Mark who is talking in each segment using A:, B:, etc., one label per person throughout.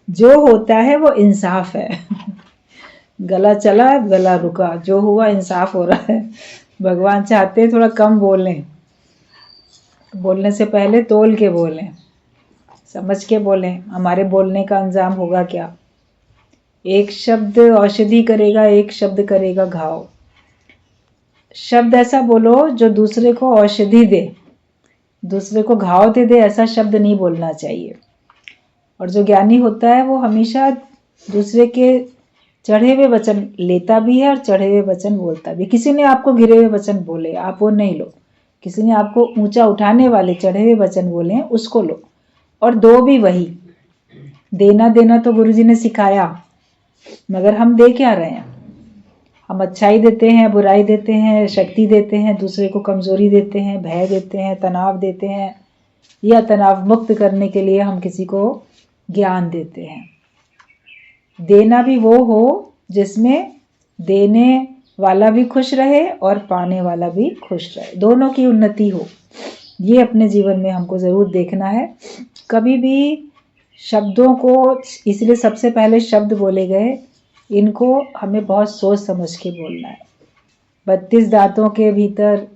A: जो होता है वो इंसाफ है। गला चला गला रुका, जो हुआ इंसाफ हो रहा है। भगवान चाहते हैं थोड़ा कम बोलें, बोलने से पहले तोल के बोलें, समझ के बोलें, हमारे बोलने का अंजाम होगा क्या। एक शब्द औषधि करेगा, एक शब्द करेगा घाव। शब्द ऐसा बोलो जो दूसरे को औषधि दे, दूसरे को घाव दे दे, ऐसा शब्द नहीं बोलना चाहिए। और जो ज्ञानी होता है वो हमेशा दूसरे के चढ़े हुए वचन लेता भी है और चढ़े हुए वचन बोलता भी। किसी ने आपको गिरे हुए वचन बोले, आप वो नहीं लो। किसी ने आपको ऊंचा उठाने वाले चढ़े हुए वचन बोले हैं, उसको लो और दो भी वही। देना देना तो गुरुजी ने सिखाया, मगर हम दे क्या रहे हैं। हम अच्छाई देते हैं, बुराई देते हैं, शक्ति देते हैं, दूसरे को कमजोरी देते हैं, भय देते हैं, तनाव देते हैं, या तनाव मुक्त करने के लिए हम किसी को ज्ञान देते हैं। देना भी वो हो जिसमें देने वाला भी खुश रहे और पाने वाला भी खुश रहे, दोनों की उन्नति हो। ये अपने जीवन में हमको ज़रूर देखना है। कभी भी शब्दों को, इसलिए सबसे पहले शब्द बोले गए, इनको हमें बहुत सोच समझ के बोलना है। 32 दांतों के भीतर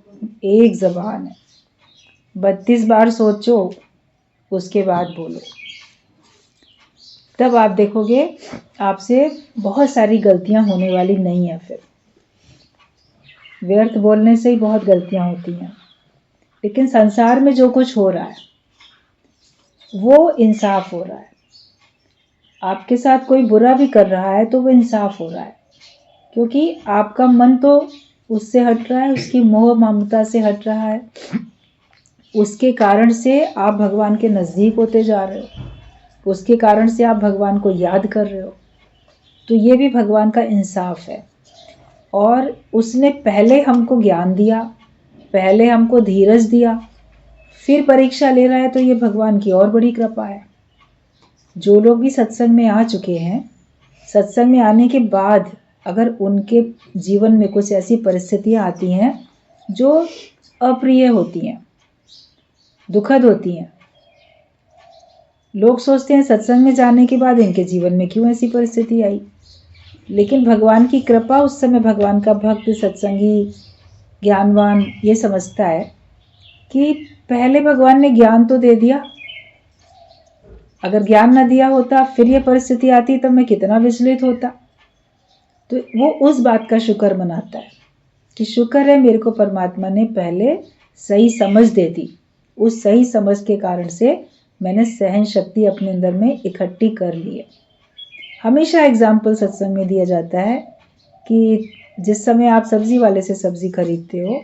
A: एक जबान है, 32 बार सोचो उसके बाद बोलो, तब आप देखोगे आपसे बहुत सारी गलतियां होने वाली नहीं है। फिर व्यर्थ बोलने से ही बहुत गलतियां होती हैं। लेकिन संसार में जो कुछ हो रहा है वो इंसाफ हो रहा है। आपके साथ कोई बुरा भी कर रहा है तो वो इंसाफ हो रहा है, क्योंकि आपका मन तो उससे हट रहा है, उसकी मोह ममता से हट रहा है। उसके कारण से आप भगवान के नज़दीक होते जा रहे हो, उसके कारण से आप भगवान को याद कर रहे हो। तो ये भी भगवान का इंसाफ है। और उसने पहले हमको ज्ञान दिया, पहले हमको धीरज दिया, फिर परीक्षा ले रहा है, तो ये भगवान की और बड़ी कृपा है। जो लोग भी सत्संग में आ चुके हैं, सत्संग में आने के बाद अगर उनके जीवन में कुछ ऐसी परिस्थितियां आती हैं जो अप्रिय होती हैं, दुखद होती हैं, लोग सोचते हैं सत्संग में जाने के बाद इनके जीवन में क्यों ऐसी परिस्थिति आई। लेकिन भगवान की कृपा, उस समय भगवान का भक्त, सत्संगी, ज्ञानवान ये समझता है कि पहले भगवान ने ज्ञान तो दे दिया, अगर ज्ञान न दिया होता फिर ये परिस्थिति आती तब मैं कितना विचलित होता। तो वो उस बात का शुक्र मनाता है कि शुक्र है मेरे को परमात्मा ने पहले सही समझ दे दी। उस सही समझ के कारण से मैंने सहन शक्ति अपने अंदर में इकट्ठी कर ली है। हमेशा एग्जाम्पल सत्संग में दिया जाता है कि जिस समय आप सब्जी वाले से सब्जी खरीदते हो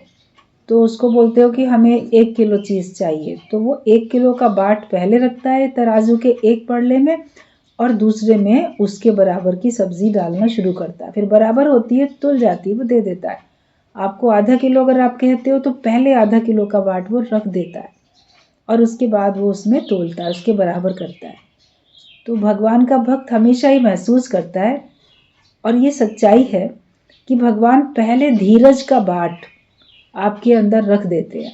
A: तो उसको बोलते हो कि हमें 1 किलो चीज़ चाहिए, तो वो 1 किलो का बाट पहले रखता है तराजू के एक पड़ले में और दूसरे में उसके बराबर की सब्जी डालना शुरू करता है। फिर बराबर होती है, तुल जाती है, वो दे देता है। आपको आधा किलो अगर आप कहते हो तो पहले आधा किलो का बाट वो रख देता है और उसके बाद वो उसमें तोलता है, उसके बराबर करता है। तो भगवान का भक्त हमेशा ही महसूस करता है, और ये सच्चाई है कि भगवान पहले धीरज का बाट आपके अंदर रख देते हैं।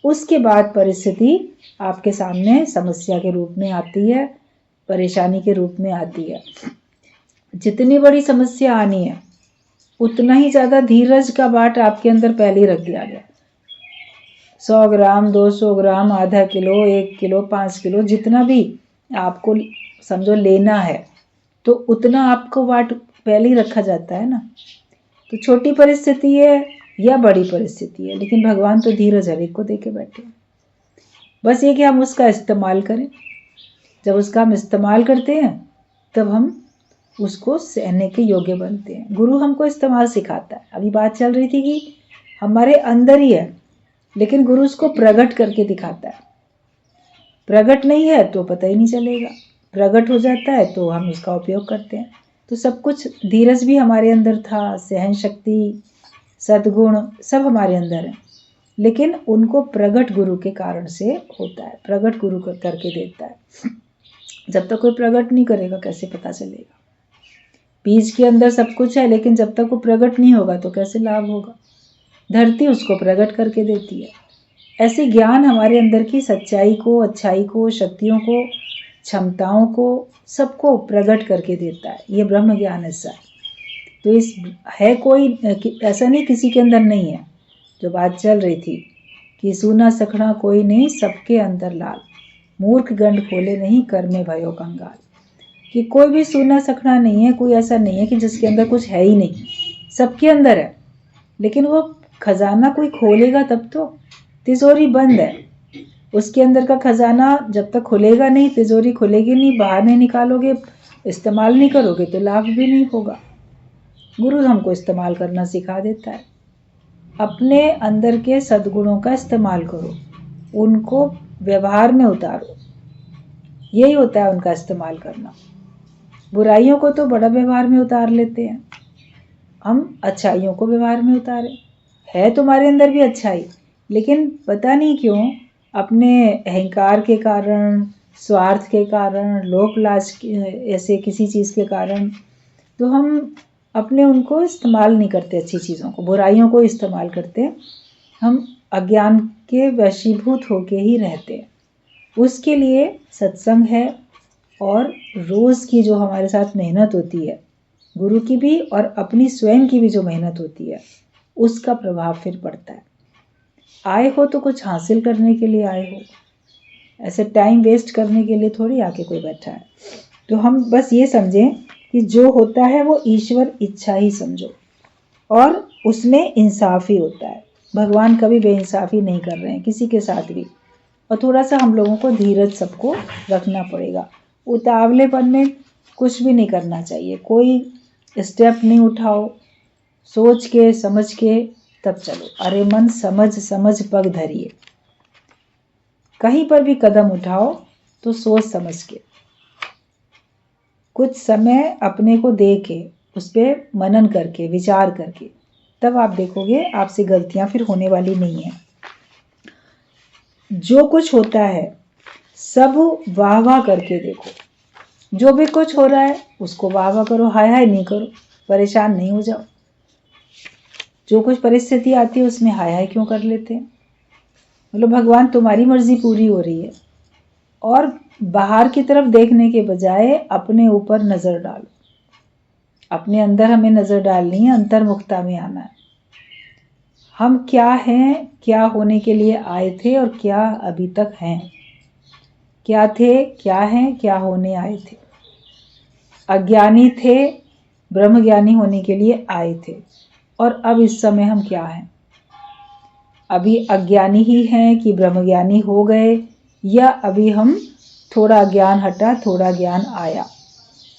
A: उसके बाद परिस्थिति आपके सामने समस्या के रूप में आती है, परेशानी के रूप में आती है। जितनी बड़ी समस्या आनी है उतना ही ज़्यादा धीरज का बाट आपके अंदर पहले ही रख दिया गया। 100 ग्राम, 200 ग्राम, आधा किलो, 1 किलो, 5 किलो, जितना भी आपको समझो लेना है तो उतना आपको बाट पहले ही रखा जाता है ना। तो छोटी परिस्थिति है या बड़ी परिस्थिति है, लेकिन भगवान तो धीरज हर एक को दे के बैठे हैं। बस ये कि हम उसका इस्तेमाल करें। जब उसका हम इस्तेमाल करते हैं तब हम उसको सहने के योग्य बनते हैं। गुरु हमको इस्तेमाल सिखाता है। अभी बात चल रही थी कि हमारे अंदर ही है, लेकिन गुरु उसको प्रकट करके दिखाता है। प्रकट नहीं है तो पता ही नहीं चलेगा, प्रकट हो जाता है तो हम उसका उपयोग करते हैं। तो सब कुछ, धीरज भी हमारे अंदर था, सहन शक्ति, सद्गुण सब हमारे अंदर है, लेकिन उनको प्रकट गुरु के कारण से होता है। प्रकट गुरु करके देता है। जब तक कोई प्रकट नहीं करेगा कैसे पता चलेगा। बीज के अंदर सब कुछ है, लेकिन जब तक वो प्रकट नहीं होगा तो कैसे लाभ होगा। धरती उसको प्रकट करके देती है। ऐसे ज्ञान हमारे अंदर की सच्चाई को, अच्छाई को, शक्तियों को क्षमताओं को सबको प्रकट करके देता है। ये ब्रह्म ज्ञान ऐसा है। तो इस है कोई ऐसा नहीं किसी के अंदर नहीं है। जो बात चल रही थी कि सूना सखना कोई नहीं सबके अंदर लाल, मूर्ख गंड खोले नहीं कर में भयो कंगाल। कि कोई भी सूना सखना नहीं है, कोई ऐसा नहीं है कि जिसके अंदर कुछ है ही नहीं, सबके अंदर है। लेकिन वो खजाना कोई खोलेगा तब तो। तिजोरी बंद है, उसके अंदर का खजाना जब तक खुलेगा नहीं, तिजोरी खुलेगी नहीं, बाहर नहीं निकालोगे, इस्तेमाल नहीं करोगे तो लाभ भी नहीं होगा। गुरु हमको इस्तेमाल करना सिखा देता है। अपने अंदर के सद्गुणों का इस्तेमाल करो, उनको व्यवहार में उतारो। यही होता है उनका इस्तेमाल करना। बुराइयों को तो बड़ा व्यवहार में उतार लेते हैं, हम अच्छाइयों को व्यवहार में उतारे। है तुम्हारे अंदर भी अच्छाई, लेकिन पता नहीं क्यों अपने अहंकार के कारण, स्वार्थ के कारण, लोभ लाज ऐसे किसी चीज़ के कारण, तो हम अपने उनको इस्तेमाल नहीं करते, अच्छी चीज़ों को, बुराइयों को इस्तेमाल करते। हम अज्ञान के वशीभूत होके ही रहते हैं। उसके लिए सत्संग है, और रोज़ की जो हमारे साथ मेहनत होती है, गुरु की भी और अपनी स्वयं की भी जो मेहनत होती है, उसका प्रभाव फिर पड़ता है। आए हो तो कुछ हासिल करने के लिए आए हो, ऐसे टाइम वेस्ट करने के लिए थोड़ी आके कोई बैठा है। तो हम बस ये समझें कि जो होता है वो ईश्वर इच्छा ही समझो, और उसमें इंसाफ ही होता है। भगवान कभी बेइंसाफी नहीं कर रहे हैं किसी के साथ भी। और थोड़ा सा हम लोगों को धीरज सबको रखना पड़ेगा। उतावलेपन में कुछ भी नहीं करना चाहिए, कोई स्टेप नहीं उठाओ, सोच के समझ के तब चलो। अरे मन समझ समझ पग धरिए। कहीं पर भी कदम उठाओ तो सोच समझ के, कुछ समय अपने को दे के, उस पर मनन करके, विचार करके, तब आप देखोगे आपसे गलतियां फिर होने वाली नहीं है। जो कुछ होता है सब वाह वाह करके देखो। जो भी कुछ हो रहा है उसको वाह वाह करो, हाय हाय नहीं करो, परेशान नहीं हो जाओ। जो कुछ परिस्थिति आती है उसमें हाय हाय क्यों कर लेते हैं? मतलब भगवान तुम्हारी मर्जी पूरी हो रही है, और बाहर की तरफ देखने के बजाय अपने ऊपर नजर डालो। अपने अंदर हमें नजर डालनी है, अंतर्मुखता में आना है। हम क्या हैं, क्या होने के लिए आए थे, और क्या अभी तक हैं। क्या थे, क्या हैं, क्या होने आए थे। अज्ञानी थे, ब्रह्मज्ञानी होने के लिए आए थे, और अब इस समय हम क्या हैं? अभी अज्ञानी ही हैं कि ब्रह्मज्ञानी हो गए, या अभी हम थोड़ा ज्ञान हटा थोड़ा ज्ञान आया,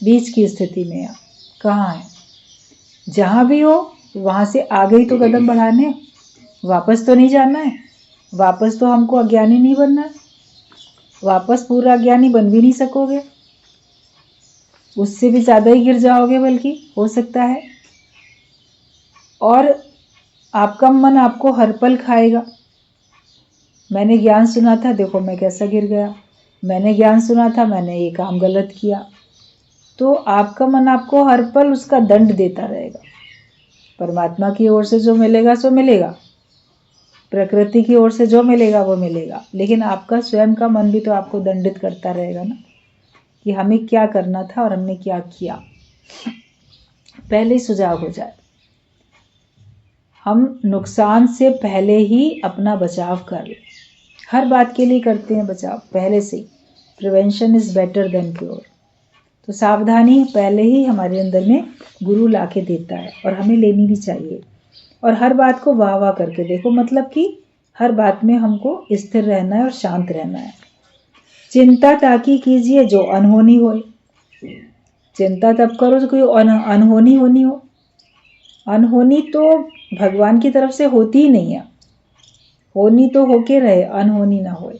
A: बीच की स्थिति में कहाँ है? जहाँ भी हो वहाँ से आगे ही तो कदम बढ़ाने, वापस तो नहीं जाना है। वापस तो हमको अज्ञानी नहीं बनना है, वापस पूरा अज्ञानी बन भी नहीं सकोगे, उससे भी ज़्यादा ही गिर जाओगे बल्कि हो सकता है। और आपका मन आपको हर पल खाएगा। मैंने ज्ञान सुना था, देखो मैं कैसा गिर गया। मैंने ज्ञान सुना था, मैंने ये काम गलत किया। तो आपका मन आपको हर पल उसका दंड देता रहेगा। परमात्मा की ओर से जो मिलेगा सो मिलेगा, प्रकृति की ओर से जो मिलेगा वो मिलेगा, लेकिन आपका स्वयं का मन भी तो आपको दंडित करता रहेगा ना, कि हमें क्या करना था और हमने क्या किया। पहले सुझाव हो जाए, हम नुकसान से पहले ही अपना बचाव कर लें। हर बात के लिए करते हैं बचाव पहले से ही। Prevention is better than cure. तो सावधानी पहले ही हमारे अंदर में गुरु लाके देता है, और हमें लेनी भी चाहिए। और हर बात को वाह वाह करके देखो, मतलब कि हर बात में हमको स्थिर रहना है और शांत रहना है। चिंता ताकि कीजिए जो अनहोनी होए। चिंता तब करो जो कोई अनहोनी होनी हो। अनहोनी तो भगवान की तरफ से होती ही नहीं है। होनी तो होके रहे, अनहोनी ना होए।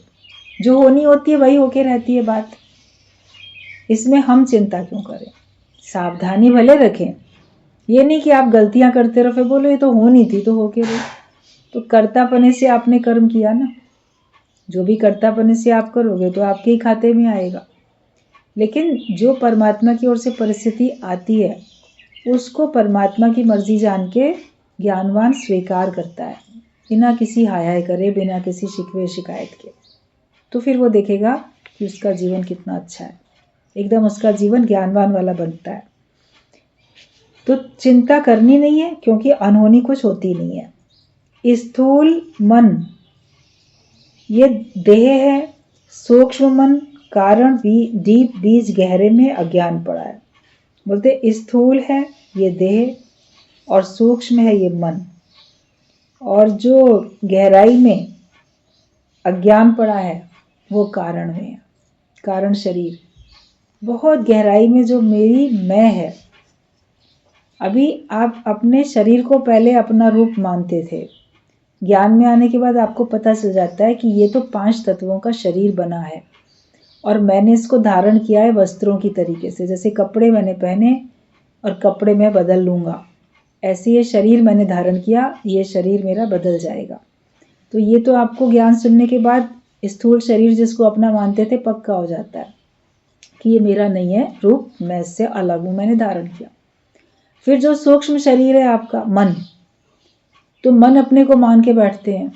A: जो होनी होती है वही होके रहती है बात। इसमें हम चिंता क्यों करें? सावधानी भले रखें, ये नहीं कि आप गलतियां करते रहो फिर बोलो ये तो होनी थी तो होके रही। तो कर्तापने से आपने कर्म किया ना, जो भी कर्तापने से आप करोगे तो आपके ही खाते में आएगा। लेकिन जो परमात्मा की ओर से परिस्थिति आती है उसको परमात्मा की मर्जी जान के ज्ञानवान स्वीकार करता है, बिना किसी हाय हाय करे, बिना किसी शिकवे शिकायत के। तो फिर वो देखेगा कि उसका जीवन कितना अच्छा है। एकदम उसका जीवन ज्ञानवान वाला बनता है। तो चिंता करनी नहीं है, क्योंकि अनहोनी कुछ होती नहीं है। स्थूल मन ये देह है, सूक्ष्म मन कारण डीप बीज गहरे में अज्ञान पड़ा है। बोलते स्थूल है ये देह और सूक्ष्म है ये मन, और जो गहराई में अज्ञान पड़ा है वो कारण में है, कारण शरीर। बहुत गहराई में जो मेरी मैं है, अभी आप अपने शरीर को पहले अपना रूप मानते थे, ज्ञान में आने के बाद आपको पता चल जाता है कि ये तो 5 तत्वों का शरीर बना है और मैंने इसको धारण किया है वस्त्रों की तरीके से। जैसे कपड़े मैंने पहने और कपड़े मैं बदल लूँगा, ऐसे ये शरीर मैंने धारण किया, ये शरीर मेरा बदल जाएगा। तो ये तो आपको ज्ञान सुनने के बाद स्थूल शरीर जिसको अपना मानते थे पक्का हो जाता है कि ये मेरा नहीं है रूप, मैं इससे अलग हूँ, मैंने धारण किया। फिर जो सूक्ष्म शरीर है आपका मन, तो मन अपने को मान के बैठते हैं,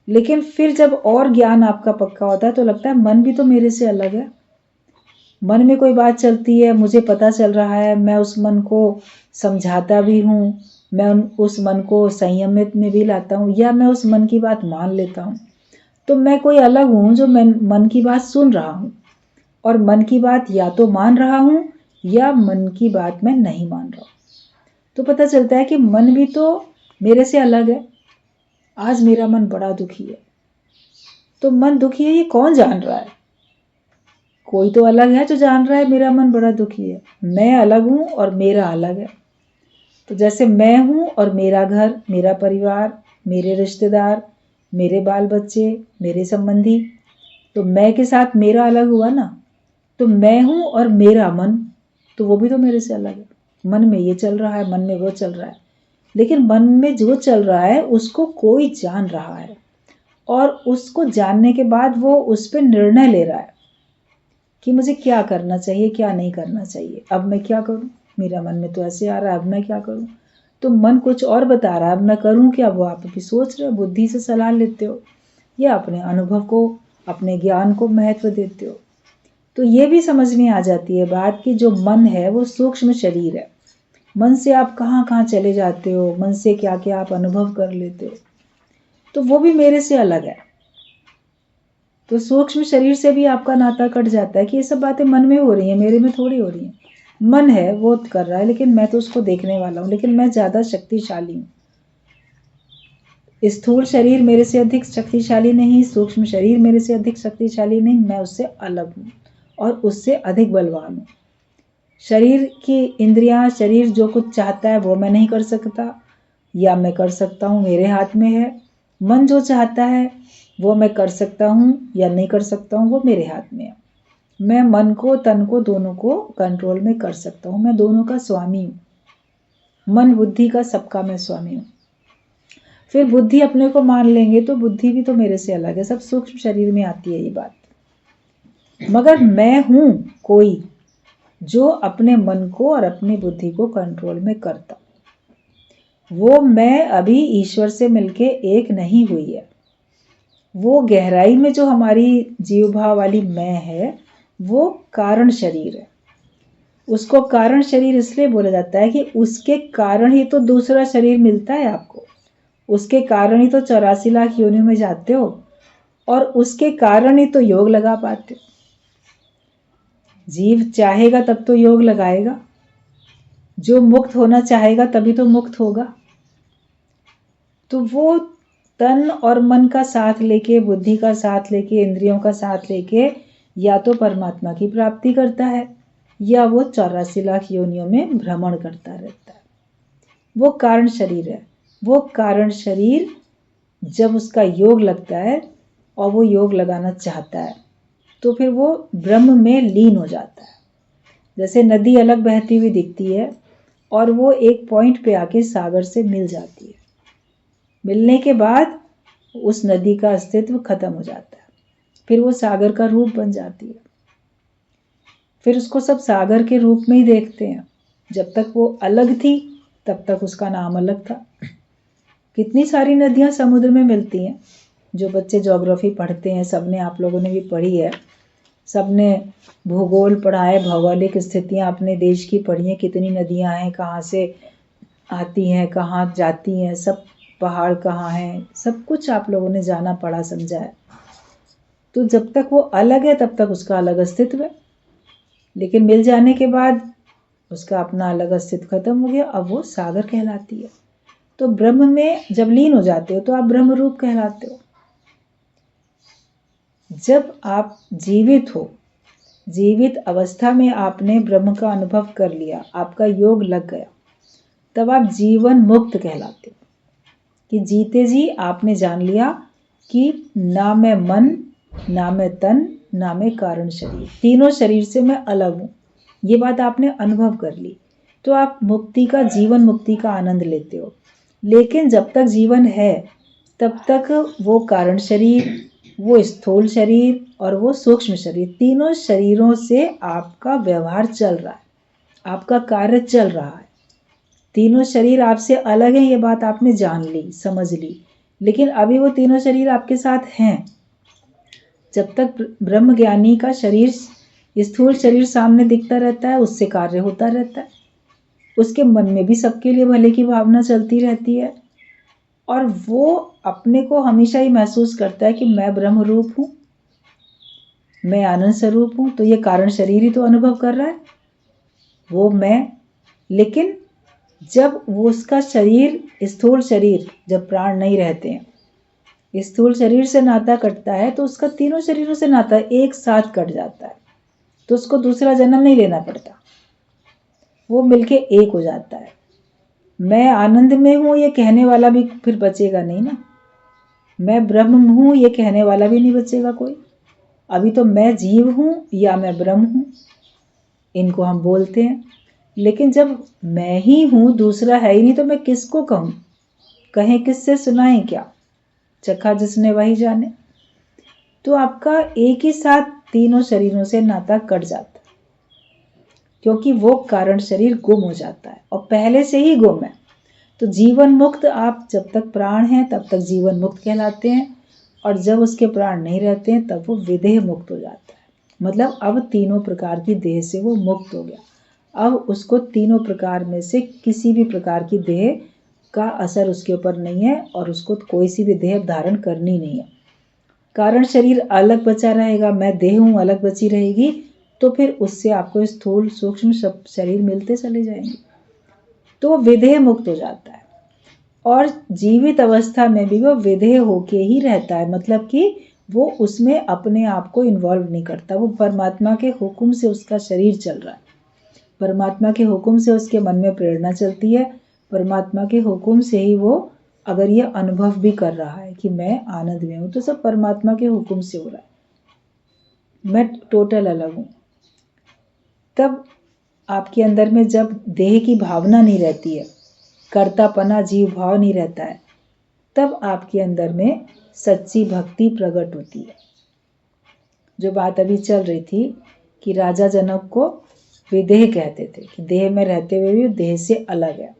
A: लेकिन फिर जब और ज्ञान आपका पक्का होता है तो लगता है मन भी तो मेरे से अलग है। मन में कोई बात चलती है, मुझे पता चल रहा है, मैं उस मन को समझाता भी हूँ, मैं उस मन को संयमित में भी लाता हूँ, या मैं उस मन की बात मान लेता हूँ। तो मैं कोई अलग हूँ जो मैं मन की बात सुन रहा हूँ, और मन की बात या तो मान रहा हूँ या मन की बात मैं नहीं मान रहा हूँ। तो पता चलता है कि मन भी तो मेरे से अलग है। आज मेरा मन बड़ा दुखी है, तो मन दुखी है ये कौन जान रहा है? कोई तो अलग है जो जान रहा है मेरा मन बड़ा दुखी है। मैं अलग हूँ और मेरा अलग है। तो जैसे मैं हूँ और मेरा घर, मेरा परिवार, मेरे रिश्तेदार, मेरे बाल बच्चे, मेरे संबंधी, तो मैं के साथ मेरा अलग हुआ ना। तो मैं हूँ और मेरा मन, तो वो भी तो मेरे से अलग है। मन में ये चल रहा है, मन में वो चल रहा है, लेकिन मन में जो चल रहा है उसको कोई जान रहा है, और उसको जानने के बाद वो उस पर निर्णय ले रहा है कि मुझे क्या करना चाहिए, क्या नहीं करना चाहिए, अब मैं क्या करूं, मेरा मन में तो ऐसे आ रहा है, अब मैं क्या करूं। तो मन कुछ और बता रहा है, अब मैं करूं क्या, वो आप भी सोच रहे हो, बुद्धि से सलाह लेते हो या अपने अनुभव को, अपने ज्ञान को महत्व देते हो। तो ये भी समझ में आ जाती है बात कि जो मन है वो सूक्ष्म शरीर है। मन से आप कहाँ कहाँ चले जाते हो, मन से क्या क्या आप अनुभव कर लेते हो, तो वो भी मेरे से अलग है। तो सूक्ष्म शरीर से भी आपका नाता कट जाता है कि ये सब बातें मन में हो रही हैं, मेरे में थोड़ी हो रही हैं। मन है वो कर रहा है, लेकिन मैं तो उसको देखने वाला हूँ, लेकिन मैं ज़्यादा शक्तिशाली हूँ। स्थूल शरीर मेरे से अधिक शक्तिशाली नहीं, सूक्ष्म शरीर मेरे से अधिक शक्तिशाली नहीं, मैं उससे अलग हूँ और उससे अधिक बलवान हूँ। शरीर की इंद्रियां, शरीर जो कुछ चाहता है वो मैं नहीं कर सकता, या मैं कर सकता हूँ, मेरे हाथ में है। मन जो चाहता है वो मैं कर सकता हूँ या नहीं कर सकता हूँ, वो मेरे हाथ में है। मैं मन को, तन को, दोनों को कंट्रोल में कर सकता हूँ, मैं दोनों का स्वामी हूँ। मन बुद्धि का सबका मैं स्वामी हूँ। फिर बुद्धि अपने को मान लेंगे तो बुद्धि भी तो मेरे से अलग है, सब सूक्ष्म शरीर में आती है ये बात। मगर मैं हूँ कोई जो अपने मन को और अपनी बुद्धि को कंट्रोल में करता। वो मैं अभी ईश्वर से मिलके एक नहीं हुई है। वो गहराई में जो हमारी जीव भाव वाली मैं है वो कारण शरीर है। उसको कारण शरीर इसलिए बोला जाता है कि उसके कारण ही तो दूसरा शरीर मिलता है आपको, उसके कारण ही तो 84 लाख योनियों में जाते हो, और उसके कारण ही तो योग लगा पाते हो। जीव चाहेगा तब तो योग लगाएगा, जो मुक्त होना चाहेगा तभी तो मुक्त होगा। तो वो तन और मन का साथ लेके, बुद्धि का साथ लेके, इंद्रियों का साथ लेके या तो परमात्मा की प्राप्ति करता है या वो 84 लाख योनियों में भ्रमण करता रहता है। वो कारण शरीर है। वो कारण शरीर जब उसका योग लगता है और वो योग लगाना चाहता है तो फिर वो ब्रह्म में लीन हो जाता है। जैसे नदी अलग बहती हुई दिखती है और वो एक पॉइंट पे आके सागर से मिल जाती है, मिलने के बाद उस नदी का अस्तित्व खत्म हो जाता है, फिर वो सागर का रूप बन जाती है। फिर उसको सब सागर के रूप में ही देखते हैं। जब तक वो अलग थी तब तक उसका नाम अलग था। कितनी सारी नदियां समुद्र में मिलती हैं, जो बच्चे ज्योग्राफी पढ़ते हैं, सबने, आप लोगों ने भी पढ़ी है सबने भूगोल पढ़ा है, भौगोलिक स्थितियाँ अपने देश की पढ़ी हैं, कितनी नदियाँ हैं, कहाँ से आती हैं, कहाँ जाती हैं, सब पहाड़ कहाँ हैं, सब कुछ आप लोगों ने जाना, पढ़ा, समझा है। तो जब तक वो अलग है तब तक उसका अलग अस्तित्व है, लेकिन मिल जाने के बाद उसका अपना अलग अस्तित्व खत्म हो गया, अब वो सागर कहलाती है। तो ब्रह्म में जब लीन हो जाते हो तो आप ब्रह्म रूप कहलाते हो। जब आप जीवित हो, जीवित अवस्था में आपने ब्रह्म का अनुभव कर लिया, आपका योग लग गया, तब आप जीवन मुक्त कहलाते हो कि जीते जी आपने जान लिया कि ना मैं मन, ना मैं तन, ना मैं कारण शरीर, तीनों शरीर से मैं अलग हूँ। ये बात आपने अनुभव कर ली, तो आप मुक्ति का, जीवन मुक्ति का आनंद लेते हो। लेकिन जब तक जीवन है तब तक वो कारण शरीर, वो स्थूल शरीर और वो सूक्ष्म शरीर, तीनों शरीरों से आपका व्यवहार चल रहा है, आपका कार्य चल रहा है। तीनों शरीर आपसे अलग है, ये बात आपने जान ली, समझ ली, लेकिन अभी वो तीनों शरीर आपके साथ हैं। जब तक ब्रह्म ज्ञानी का शरीर, स्थूल शरीर सामने दिखता रहता है, उससे कार्य होता रहता है, उसके मन में भी सबके लिए भले की भावना चलती रहती है, और वो अपने को हमेशा ही महसूस करता है कि मैं ब्रह्म रूप हूँ, मैं आनंद स्वरूप हूँ। तो ये कारण शरीर ही तो अनुभव कर रहा है, वो मैं। लेकिन जब वो उसका शरीर, स्थूल शरीर, जब प्राण नहीं रहते हैं, स्थूल शरीर से नाता कटता है, तो उसका तीनों शरीरों से नाता एक साथ कट जाता है, तो उसको दूसरा जन्म नहीं लेना पड़ता, वो मिलके एक हो जाता है। मैं आनंद में हूँ ये कहने वाला भी फिर बचेगा नहीं ना, मैं ब्रह्म हूँ ये कहने वाला भी नहीं बचेगा कोई। अभी तो मैं जीव हूँ या मैं ब्रह्म हूँ, इनको हम बोलते हैं। लेकिन जब मैं ही हूँ, दूसरा है ही नहीं, तो मैं किसको कहूँ, कहें किससे, सुनाएं क्या, चखा जिसने वही जाने। तो आपका एक ही साथ तीनों शरीरों से नाता कट जाता है, क्योंकि वो कारण शरीर गुम हो जाता है, और पहले से ही गुम है। तो जीवन मुक्त आप जब तक प्राण हैं तब तक जीवन मुक्त कहलाते हैं, और जब उसके प्राण नहीं रहते हैं तब वो विदेह मुक्त हो जाता है। मतलब अब तीनों प्रकार की देह से वो मुक्त हो गया, अब उसको तीनों प्रकार में से किसी भी प्रकार की देह का असर उसके ऊपर नहीं है, और उसको कोई सी भी देह धारण करनी नहीं है। कारण शरीर अलग बचा रहेगा, मैं देह हूँ अलग बची रहेगी, तो फिर उससे आपको स्थूल सूक्ष्म सब शरीर मिलते चले जाएंगे, तो विदेह मुक्त हो जाता है। और जीवित अवस्था में भी वो विधेय होके ही रहता है, मतलब कि वो उसमें अपने आप को इन्वॉल्व नहीं करता, वो परमात्मा के हुक्म से उसका शरीर चल रहा है, परमात्मा के हुक्म से उसके मन में प्रेरणा चलती है, परमात्मा के हुक्म से ही वो अगर ये अनुभव भी कर रहा है कि मैं आनंद में हूँ, तो सब परमात्मा के हुक्म से हो रहा है, मैं टोटल अलग हूँ। तब आपके अंदर में जब देह की भावना नहीं रहती है, कर्तापना जीव भाव नहीं रहता है, तब आपके अंदर में सच्ची भक्ति प्रकट होती है। जो बात अभी चल रही थी कि राजा जनक को विदेह कहते थे, कि देह में रहते हुए भी देह से अलग है,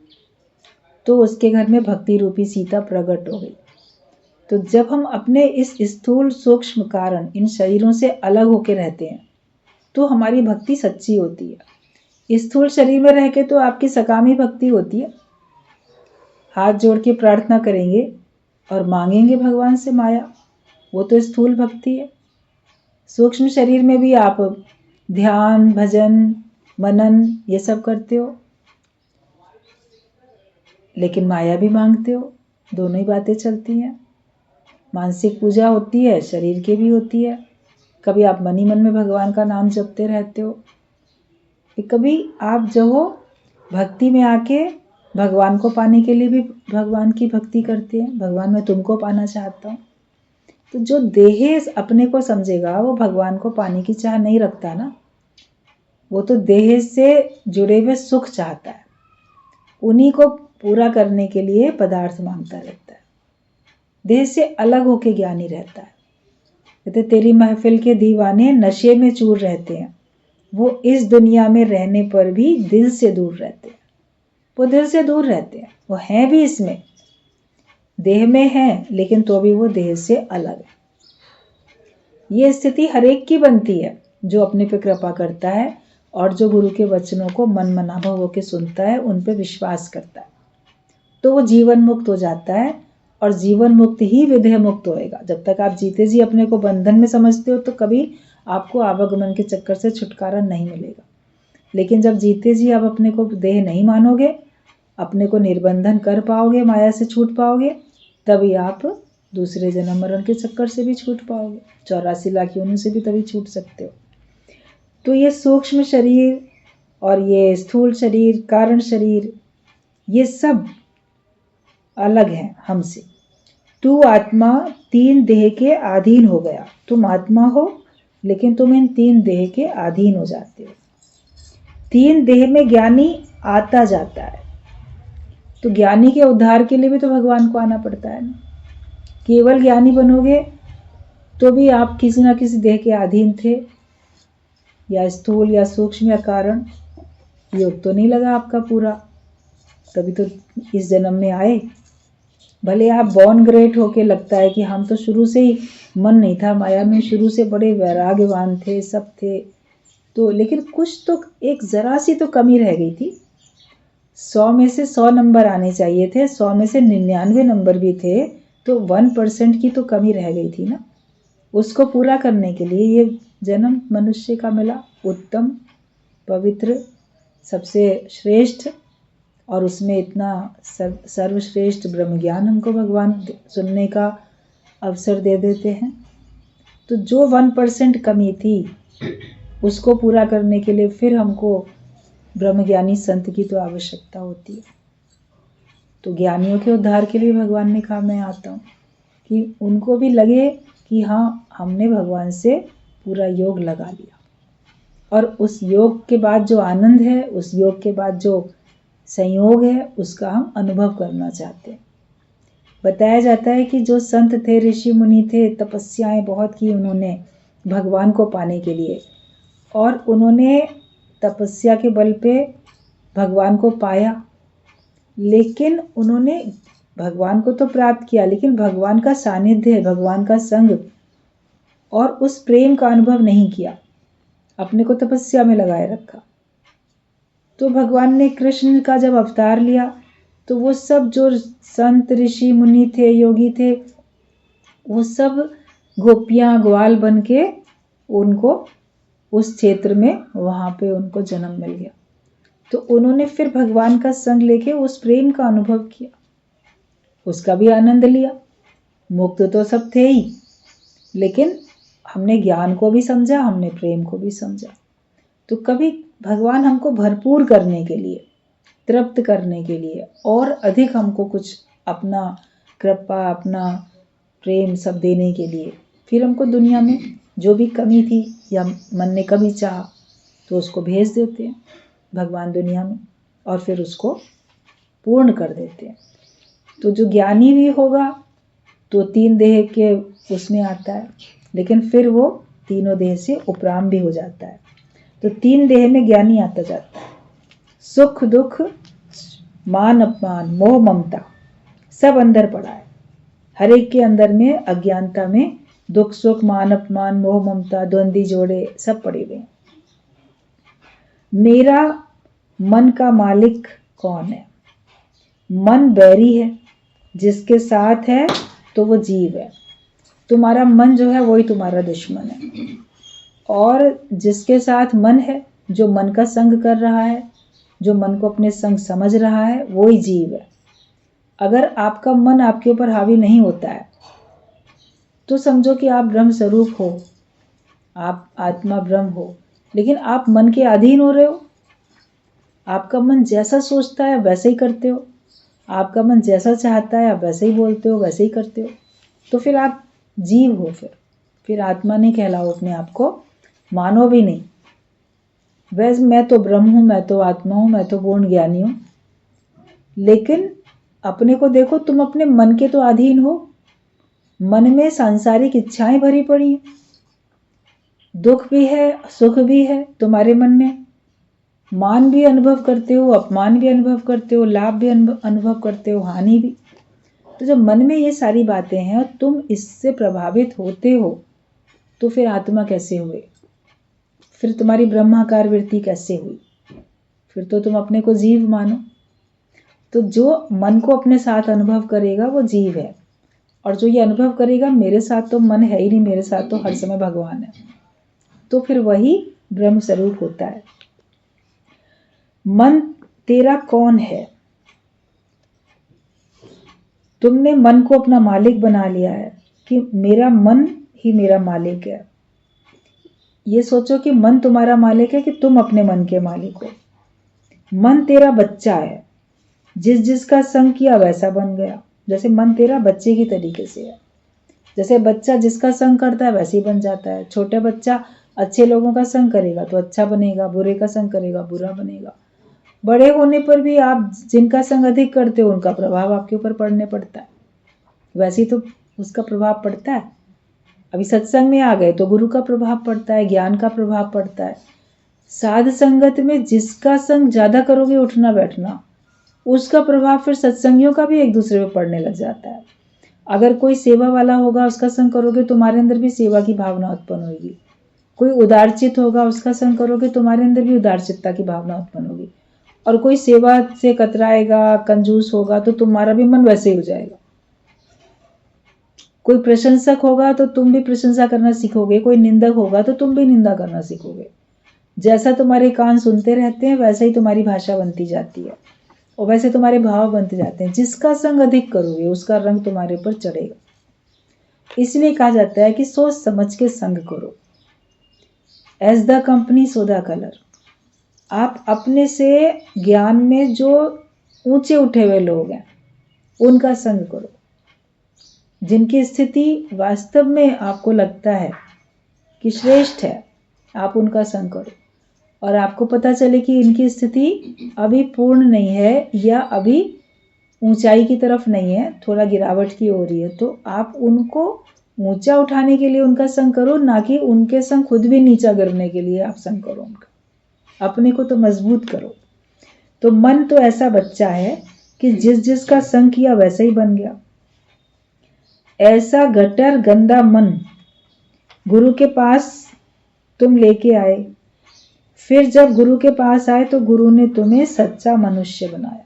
A: तो उसके घर में भक्ति रूपी सीता प्रकट हो गई। तो जब हम अपने इस स्थूल सूक्ष्म कारण, इन शरीरों से अलग होकर रहते हैं, तो हमारी भक्ति सच्ची होती है। स्थूल शरीर में रह के तो आपकी सकामी भक्ति होती है, हाथ जोड़ के प्रार्थना करेंगे और मांगेंगे भगवान से माया, वो तो स्थूल भक्ति है। सूक्ष्म शरीर में भी आप ध्यान, भजन, मनन ये सब करते हो, लेकिन माया भी मांगते हो, दोनों ही बातें चलती हैं। मानसिक पूजा होती है, शरीर की भी होती है। कभी आप मन ही मन में भगवान का नाम जपते रहते हो, कभी आप जो हो भक्ति में आके भगवान को पाने के लिए भी भगवान की भक्ति करते हैं, भगवान मैं तुमको पाना चाहता हूँ। तो जो देह अपने को समझेगा वो भगवान को पाने की चाह नहीं रखता ना, वो तो देह से जुड़े हुए सुख चाहता है, उन्हीं को पूरा करने के लिए पदार्थ मांगता रहता है, देह से अलग होके ज्ञानी रहता है। कहते तेरी महफिल के दीवाने नशे में चूर रहते हैं, वो इस दुनिया में रहने पर भी दिल से दूर रहते हैं, वो दिल से दूर रहते हैं, वो हैं भी इसमें, देह में हैं लेकिन तो भी वो देह से अलग है। ये स्थिति हर एक की बनती है, जो अपने पे कृपा करता है और जो गुरु के वचनों को मन मनाभव होकर सुनता है, उन पे विश्वास करता है, तो वो जीवन मुक्त हो जाता है। और जीवन मुक्त ही विदेह मुक्त होएगा। जब तक आप जीते जी अपने को बंधन में समझते हो तो कभी आपको आवागमन के चक्कर से छुटकारा नहीं मिलेगा। लेकिन जब जीते जी आप अपने को देह नहीं मानोगे, अपने को निर्बंधन कर पाओगे, माया से छूट पाओगे, तभी आप दूसरे जन्म मरण के चक्कर से भी छूट पाओगे। 84 लाख योनियों से भी तभी छूट सकते हो। तो ये सूक्ष्म शरीर और ये स्थूल शरीर, कारण शरीर, ये सब अलग है हमसे। तू आत्मा 3 देह के अधीन हो गया। तुम आत्मा हो लेकिन तुम इन 3 देह के अधीन हो जाते हो। 3 देह में ज्ञानी आता जाता है, तो ज्ञानी के उद्धार के लिए भी तो भगवान को आना पड़ता है ना। केवल ज्ञानी बनोगे तो भी आप किसी ना किसी देह के अधीन थे, या स्थूल या सूक्ष्म या कारण। योग तो नहीं लगा आपका पूरा, तभी तो इस जन्म में आए। भले आप बॉर्न ग्रेट होके लगता है कि हम तो शुरू से ही मन नहीं था माया में, शुरू से बड़े वैराग्यवान थे, सब थे, तो लेकिन कुछ तो एक जरा सी तो कमी रह गई थी। 100 में से 100 नंबर आने चाहिए थे, 100 में से 99 नंबर भी थे, तो 1% की तो कमी रह गई थी ना। उसको पूरा करने के लिए ये जन्म मनुष्य का मिला, उत्तम, पवित्र, सबसे श्रेष्ठ, और उसमें इतना सर्वश्रेष्ठ ब्रह्म ज्ञान हमको भगवान सुनने का अवसर दे देते हैं। तो जो 1% कमी थी उसको पूरा करने के लिए फिर हमको ब्रह्मज्ञानी संत की तो आवश्यकता होती है। तो ज्ञानियों के उद्धार के लिए भगवान ने कहा मैं आता हूँ, कि उनको भी लगे कि हाँ, हमने भगवान से पूरा योग लगा लिया, और उस योग के बाद जो आनंद है, उस योग के बाद जो संयोग है, उसका हम अनुभव करना चाहते हैं। बताया जाता है कि जो संत थे, ऋषि मुनि थे, तपस्याएं बहुत की उन्होंने भगवान को पाने के लिए, और उन्होंने तपस्या के बल पे भगवान को पाया, लेकिन उन्होंने भगवान को तो प्राप्त किया, लेकिन भगवान का सानिध्य, भगवान का संग और उस प्रेम का अनुभव नहीं किया, अपने को तपस्या में लगाए रखा। तो भगवान ने कृष्ण का जब अवतार लिया, तो वो सब जो संत ऋषि मुनि थे, योगी थे, वो सब गोपियां ग्वाल बन के उनको उस क्षेत्र में वहां पे उनको जन्म मिल गया। तो उन्होंने फिर भगवान का संग लेके उस प्रेम का अनुभव किया, उसका भी आनंद लिया। मुक्त तो सब थे ही, लेकिन हमने ज्ञान को भी समझा, हमने प्रेम को भी समझा। तो कभी भगवान हमको भरपूर करने के लिए, तृप्त करने के लिए, और अधिक हमको कुछ अपना कृपा, अपना प्रेम सब देने के लिए, फिर हमको दुनिया में जो भी कमी थी या मन ने कभी चाहा तो उसको भेज देते हैं भगवान दुनिया में, और फिर उसको पूर्ण कर देते हैं। तो जो ज्ञानी भी होगा तो 3 देह के उसमें आता है, लेकिन फिर वो तीनों देह से उपराम भी हो जाता है। तो 3 देह में ज्ञानी आता जाता है। सुख दुख, मान अपमान, मोह ममता, सब अंदर पड़ा है। हर एक के अंदर में अज्ञानता में दुख सुख, मान अपमान, मोह ममता, द्वंद्वी जोड़े सब पड़े हुए हैं। मेरा मन का मालिक कौन है? मन बैरी है, जिसके साथ है तो वो जीव है। तुम्हारा मन जो है वही तुम्हारा दुश्मन है, और जिसके साथ मन है, जो मन का संग कर रहा है, जो मन को अपने संग समझ रहा है, वो ही जीव है। अगर आपका मन आपके ऊपर हावी नहीं होता है तो समझो कि आप ब्रह्म स्वरूप हो, आप आत्मा ब्रह्म हो, लेकिन आप मन के अधीन हो रहे हो। आपका मन जैसा सोचता है वैसे ही करते हो, आपका मन जैसा चाहता है आप वैसे ही बोलते हो, वैसे ही करते हो। तो फिर आप जीव हो, फिर आत्मा नहीं कहलाओ अपने आप को, मानो भी नहीं। वैसे मैं तो ब्रह्म हूँ, मैं तो आत्मा हूँ, मैं तो पूर्ण ज्ञानी हूँ, लेकिन अपने को देखो, तुम अपने मन के तो अधीन हो। मन में सांसारिक इच्छाएं भरी पड़ी हैं, दुख भी है, सुख भी है तुम्हारे मन में, मान भी अनुभव करते हो, अपमान भी अनुभव करते हो, लाभ भी अनुभव करते हो, हानि भी। तो जब मन में ये सारी बातें हैं और तुम इससे प्रभावित होते हो, तो फिर आत्मा कैसे हुए? फिर तुम्हारी ब्रह्माकार वृत्ति कैसे हुई? फिर तो तुम अपने को जीव मानो। तो जो मन को अपने साथ अनुभव करेगा वो जीव है, और जो ये अनुभव करेगा मेरे साथ तो मन है ही नहीं, मेरे साथ तो हर समय भगवान है, तो फिर वही ब्रह्म स्वरूप होता है। मन तेरा कौन है? तुमने मन को अपना मालिक बना लिया है कि मेरा मन ही मेरा मालिक है। ये सोचो कि मन तुम्हारा मालिक है कि तुम अपने मन के मालिक हो। मन तेरा बच्चा है, जिस जिसका संग किया वैसा बन गया। जैसे मन तेरा बच्चे की तरीके से है, जैसे बच्चा जिसका संग करता है वैसे ही बन जाता है। छोटे बच्चा अच्छे लोगों का संग करेगा तो अच्छा बनेगा, बुरे का संग करेगा बुरा बनेगा। बड़े होने पर भी आप जिनका संग अधिक करते हो उनका प्रभाव आपके ऊपर पड़ने पड़ता है, वैसे ही तो उसका प्रभाव पड़ता है। अभी सत्संग में आ गए तो गुरु का प्रभाव पड़ता है, ज्ञान का प्रभाव पड़ता है। साध संगत में जिसका संग ज्यादा करोगे उठना बैठना, उसका प्रभाव फिर सत्संगियों का भी एक दूसरे पे पड़ने लग जाता है। अगर कोई सेवा वाला होगा उसका संग करोगे तुम्हारे अंदर भी सेवा की भावना उत्पन्न होगी। कोई उदारचित होगा उसका संग करोगे तुम्हारे अंदर भी उदारचित्ता की भावना उत्पन्न होगी। और कोई सेवा से कतराएगा, कंजूस होगा तो तुम्हारा भी मन वैसे ही हो जाएगा। कोई प्रशंसक होगा तो तुम भी प्रशंसा करना सीखोगे, कोई निंदक होगा तो तुम भी निंदा करना सीखोगे। जैसा तुम्हारे कान सुनते रहते हैं वैसा ही तुम्हारी भाषा बनती जाती है, और वैसे तुम्हारे भाव बनते जाते हैं। जिसका संग अधिक करोगे उसका रंग तुम्हारे ऊपर चढ़ेगा। इसलिए कहा जाता है कि सोच समझ के संग करो। As the company so the colour. आप अपने से ज्ञान में जो ऊंचे उठे हुए लोग हैं उनका संग करो। जिनकी स्थिति वास्तव में आपको लगता है कि श्रेष्ठ है, आप उनका संग करो। और आपको पता चले कि इनकी स्थिति अभी पूर्ण नहीं है या अभी ऊंचाई की तरफ नहीं है, थोड़ा गिरावट की हो रही है, तो आप उनको ऊंचा उठाने के लिए उनका संग करो, ना कि उनके संग खुद भी नीचा गिरने के लिए आप संग करो उनका। अपने को तो मजबूत करो। तो मन तो ऐसा बच्चा है कि जिस जिसका संग किया वैसा ही बन गया। ऐसा गटर गंदा मन गुरु के पास तुम लेके आए। फिर जब गुरु के पास आए तो गुरु ने तुम्हें सच्चा मनुष्य बनाया।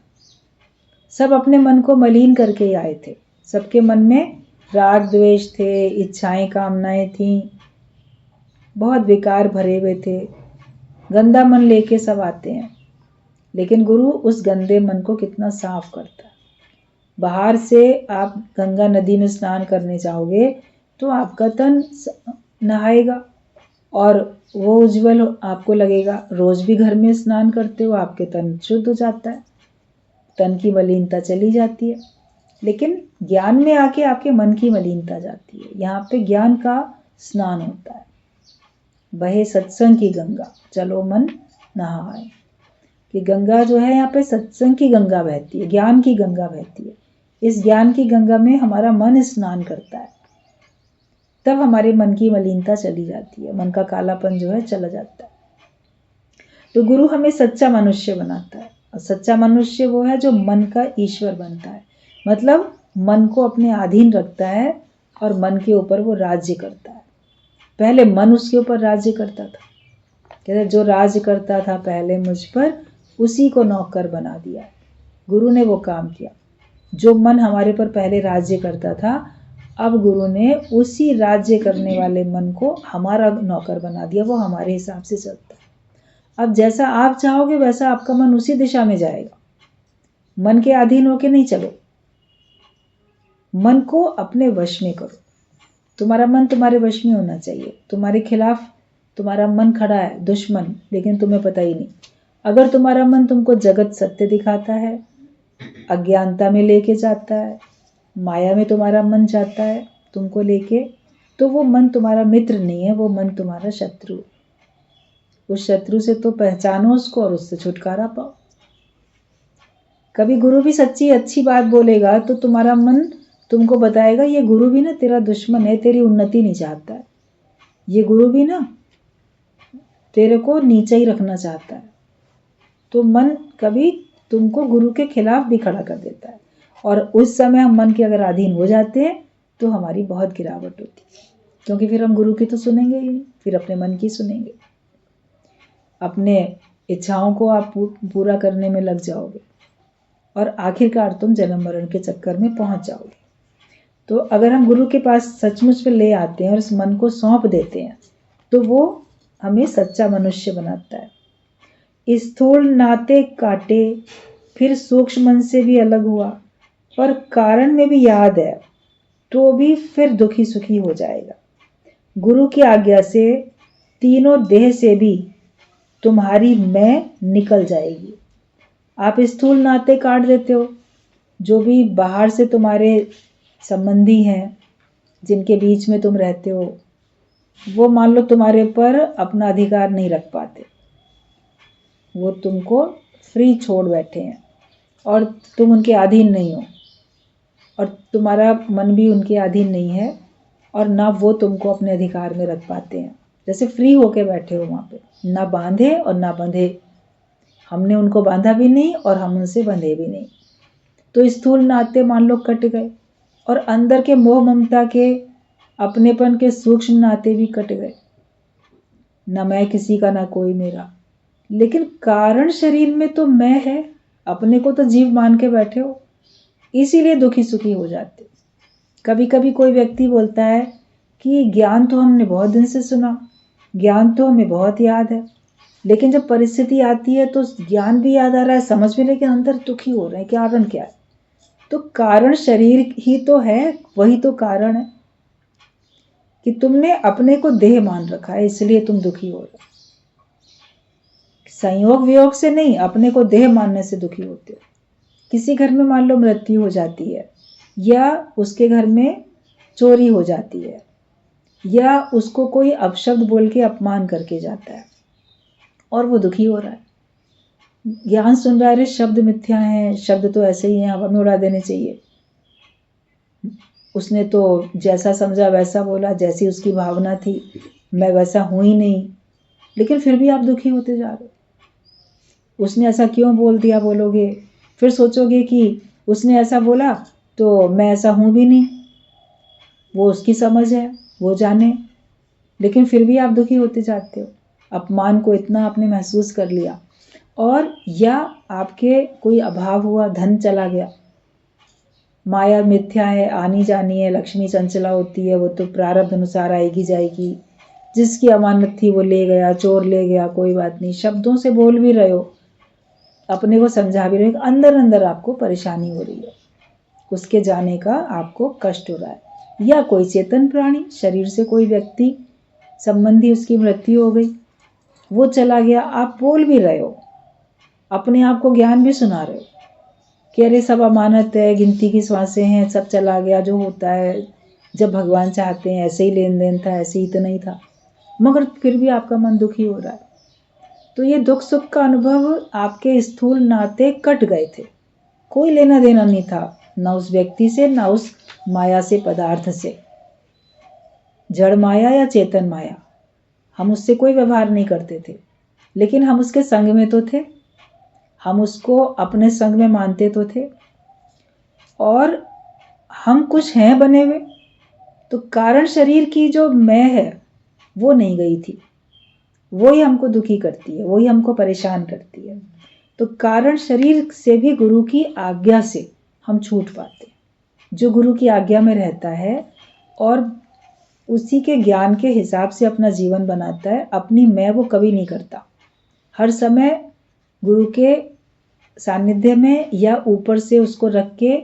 A: सब अपने मन को मलिन करके ही आए थे। सबके मन में राग द्वेष थे, इच्छाएं कामनाएं थीं, बहुत विकार भरे हुए थे। गंदा मन लेके सब आते हैं, लेकिन गुरु उस गंदे मन को कितना साफ करता है। बाहर से आप गंगा नदी में स्नान करने जाओगे तो आपका तन नहाएगा और वो उज्जवल आपको लगेगा। रोज भी घर में स्नान करते हो, आपके तन शुद्ध हो जाता है, तन की मलिनता चली जाती है। लेकिन ज्ञान में आके आपके मन की मलिनता जाती है। यहाँ पे ज्ञान का स्नान होता है। बहे सत्संग की गंगा, चलो मन नहाए। कि गंगा जो है यहाँ पे सत्संग की गंगा बहती है, ज्ञान की गंगा बहती है। इस ज्ञान की गंगा में हमारा मन स्नान करता है, तब हमारे मन की मलिनता चली जाती है, मन का कालापन जो है चला जाता है। तो गुरु हमें सच्चा मनुष्य बनाता है, और सच्चा मनुष्य वो है जो मन का ईश्वर बनता है। मतलब मन को अपने अधीन रखता है और मन के ऊपर वो राज्य करता है। पहले मन उसके ऊपर राज्य करता था, कहते जो राज्य करता था पहले मुझ पर, उसी को नौकर बना दिया। गुरु ने वो काम किया। जो मन हमारे पर पहले राज्य करता था, अब गुरु ने उसी राज्य करने वाले मन को हमारा नौकर बना दिया। वो हमारे हिसाब से चलता है। अब जैसा आप चाहोगे वैसा आपका मन उसी दिशा में जाएगा। मन के अधीन होके नहीं चलो, मन को अपने वश में करो। तुम्हारा मन तुम्हारे वश में होना चाहिए। तुम्हारे खिलाफ तुम्हारा मन खड़ा है, दुश्मन, लेकिन तुम्हें पता ही नहीं। अगर तुम्हारा मन तुमको जगत सत्य दिखाता है, अज्ञानता में लेके जाता है, माया में तुम्हारा मन जाता है तुमको लेके, तो वो मन तुम्हारा मित्र नहीं है, वो मन तुम्हारा शत्रु। उस शत्रु से तो पहचानो उसको और उससे छुटकारा पाओ। कभी गुरु भी सच्ची अच्छी बात बोलेगा तो तुम्हारा मन तुमको बताएगा ये गुरु भी ना तेरा दुश्मन है, तेरी उन्नति नहीं चाहता है। ये गुरु भी ना तेरे को नीचा ही रखना चाहता है। तो मन कभी तुमको गुरु के खिलाफ भी खड़ा कर देता है, और उस समय हम मन के अगर अधीन हो जाते हैं तो हमारी बहुत गिरावट होती है, क्योंकि फिर हम गुरु की तो सुनेंगे ही नहीं, फिर अपने मन की सुनेंगे। अपने इच्छाओं को आप पूरा करने में लग जाओगे और आखिरकार तुम जन्म मरण के चक्कर में पहुंच जाओगे। तो अगर हम गुरु के पास सचमुच में ले आते हैं और उस मन को सौंप देते हैं तो वो हमें सच्चा मनुष्य बनाता है। स्थूल नाते काटे, फिर सूक्ष्म मन से भी अलग हुआ, पर कारण में भी याद है तो भी फिर दुखी सुखी हो जाएगा। गुरु की आज्ञा से तीनों देह से भी तुम्हारी मैं निकल जाएगी। आप स्थूल नाते काट देते हो, जो भी बाहर से तुम्हारे संबंधी हैं जिनके बीच में तुम रहते हो, वो मान लो तुम्हारे पर अपना अधिकार नहीं रख पाते, वो तुमको फ्री छोड़ बैठे हैं और तुम उनके अधीन नहीं हो और तुम्हारा मन भी उनके अधीन नहीं है और ना वो तुमको अपने अधिकार में रख पाते हैं। जैसे फ्री होके बैठे हो वहाँ पे, ना बांधे और ना बंधे। हमने उनको बांधा भी नहीं और हम उनसे बंधे भी नहीं। तो स्थूल नाते मान लो कट गए और अंदर के मोह ममता के अपनेपन के सूक्ष्म नाते भी कट गए। न मैं किसी का ना कोई मेरा, लेकिन कारण शरीर में तो मैं है, अपने को तो जीव मान के बैठे हो, इसीलिए दुखी सुखी हो जाते। कभी कभी कोई व्यक्ति बोलता है कि ज्ञान तो हमने बहुत दिन से सुना, ज्ञान तो हमें बहुत याद है, लेकिन जब परिस्थिति आती है तो ज्ञान भी याद आ रहा है, समझ भी, लेकिन अंदर दुखी हो रहे हैं। कारण क्या है? तो कारण शरीर ही तो है, वही तो कारण है कि तुमने अपने को देह मान रखा है, इसलिए तुम दुखी हो रहे हो। संयोग वियोग से नहीं, अपने को देह मानने से दुखी होते हो। किसी घर में मान लो मृत्यु हो जाती है, या उसके घर में चोरी हो जाती है, या उसको कोई अपशब्द बोल के अपमान करके जाता है और वो दुखी हो रहा है। ज्ञान सुन रहा है, शब्द मिथ्या हैं, शब्द तो ऐसे ही हैं, हवा में उड़ा देने चाहिए। उसने तो जैसा समझा वैसा बोला, जैसी उसकी भावना थी, मैं वैसा हूं ही नहीं, लेकिन फिर भी आप दुखी होते जा रहे हो। उसने ऐसा क्यों बोल दिया बोलोगे, फिर सोचोगे कि उसने ऐसा बोला तो मैं ऐसा हूं भी नहीं, वो उसकी समझ है, वो जाने, लेकिन फिर भी आप दुखी होते जाते हो। अपमान को इतना आपने महसूस कर लिया, और या आपके कोई अभाव हुआ, धन चला गया, माया मिथ्या है, आनी जानी है, लक्ष्मी चंचला होती है, वो तो प्रारब्ध अनुसार आएगी जाएगी। जिसकी अमानत थी वो ले गया, चोर ले गया, कोई बात नहीं। शब्दों से बोल भी रहे हो, अपने को समझा भी रहे हो, अंदर अंदर आपको परेशानी हो रही है, उसके जाने का आपको कष्ट हो रहा है। या कोई चेतन प्राणी, शरीर से कोई व्यक्ति संबंधी, उसकी मृत्यु हो गई, वो चला गया, आप बोल भी रहे हो, अपने आप को ज्ञान भी सुना रहे हो कि अरे सब अमानत है, गिनती की श्वासें हैं, सब चला गया, जो होता है जब भगवान चाहते हैं, ऐसे ही लेन देन था, ऐसे ही तो नहीं था, मगर फिर भी आपका मन दुखी हो रहा है। तो ये दुख सुख का अनुभव, आपके स्थूल नाते कट गए थे, कोई लेना देना नहीं था, ना उस व्यक्ति से, ना उस माया से, पदार्थ से, जड़ माया या चेतन माया, हम उससे कोई व्यवहार नहीं करते थे, लेकिन हम उसके संग में तो थे, हम उसको अपने संग में मानते तो थे, और हम कुछ हैं बने हुए। तो कारण शरीर की जो मैं है वो नहीं गई थी, वो ही हमको दुखी करती है, वो ही हमको परेशान करती है। तो कारण शरीर से भी गुरु की आज्ञा से हम छूट पाते हैं। जो गुरु की आज्ञा में रहता है और उसी के ज्ञान के हिसाब से अपना जीवन बनाता है, अपनी मैं वो कभी नहीं करता। हर समय गुरु के सानिध्य में या ऊपर से उसको रख के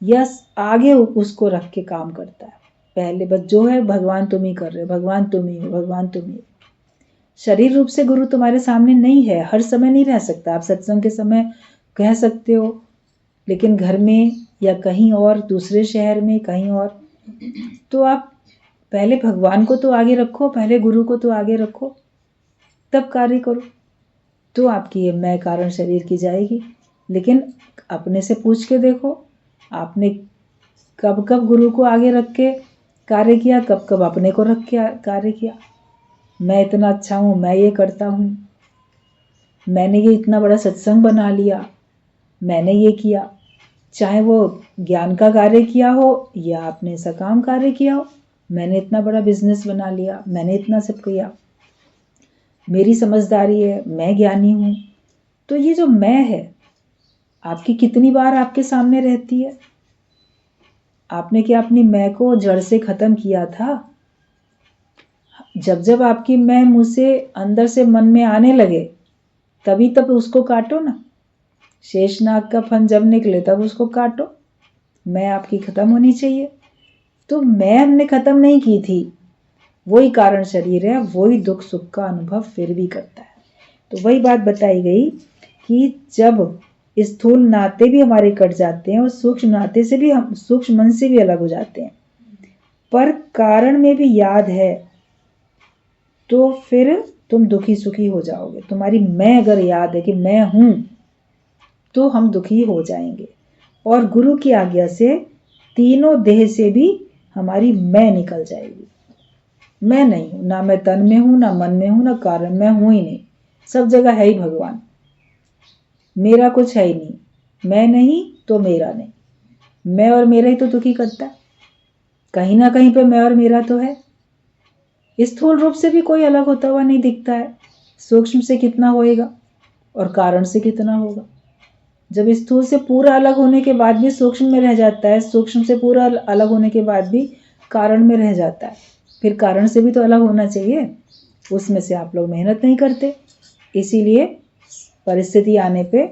A: या आगे उसको रख के काम करता है। पहले बस जो है भगवान तुम ही कर रहे हो, भगवान तुम ही हो, भगवान तुम ही हो। शरीर रूप से गुरु तुम्हारे सामने नहीं है, हर समय नहीं रह सकता। आप सत्संग के समय कह सकते हो, लेकिन घर में या कहीं और, दूसरे शहर में कहीं और, तो आप पहले भगवान को तो आगे रखो, पहले गुरु को तो आगे रखो, तब कार्य करो, तो आपकी ये मैं कारण शरीर की जाएगी। लेकिन अपने से पूछ के देखो, आपने कब कब गुरु को आगे रख के कार्य किया, कब कब अपने को रख के कार्य किया। मैं इतना अच्छा हूँ, मैं ये करता हूँ, मैंने ये इतना बड़ा सत्संग बना लिया, मैंने ये किया, चाहे वो ज्ञान का कार्य किया हो या आपने सकाम कार्य किया हो, मैंने इतना बड़ा बिजनेस बना लिया, मैंने इतना सब किया। मेरी समझदारी है, मैं ज्ञानी हूँ। तो ये जो मैं है आपकी कितनी बार आपके सामने रहती है? आपने क्या अपनी मैं को जड़ से खत्म किया था? जब जब आपकी मैं मुंह से अंदर से मन में आने लगे तभी तब उसको काटो ना। शेषनाग का फन जब निकले तब उसको काटो। मैं आपकी खत्म होनी चाहिए। तो मैं हमने खत्म नहीं की थी, वही कारण शरीर है, वही दुख सुख का अनुभव फिर भी करता है। तो वही बात बताई गई कि जब स्थूल नाते भी हमारे कट जाते हैं और सूक्ष्म नाते से भी, हम सूक्ष्म मन से भी अलग हो जाते हैं, पर कारण में भी याद है तो फिर तुम दुखी सुखी हो जाओगे। तुम्हारी मैं अगर याद है कि मैं हूं तो हम दुखी हो जाएंगे। और गुरु की आज्ञा से तीनों देह से भी हमारी मैं निकल जाएगी। मैं नहीं हूं, ना मैं तन में हूं, ना मन में हूं, ना कारण, मैं हूं ही नहीं। सब जगह है ही भगवान, मेरा कुछ है ही नहीं। मैं नहीं तो मेरा नहीं, मैं और मेरा ही तो दुखी करता है। कहीं ना कहीं पे मैं और मेरा तो है। स्थूल रूप से भी कोई अलग होता हुआ नहीं दिखता है, सूक्ष्म से कितना होएगा और कारण से कितना होगा। जब स्थूल से पूरा अलग होने के बाद भी सूक्ष्म में रह जाता है, सूक्ष्म से पूरा अलग होने के बाद भी कारण में रह जाता है, फिर कारण से भी तो अलग होना चाहिए। उसमें से आप लोग मेहनत नहीं करते, इसीलिए परिस्थिति आने पे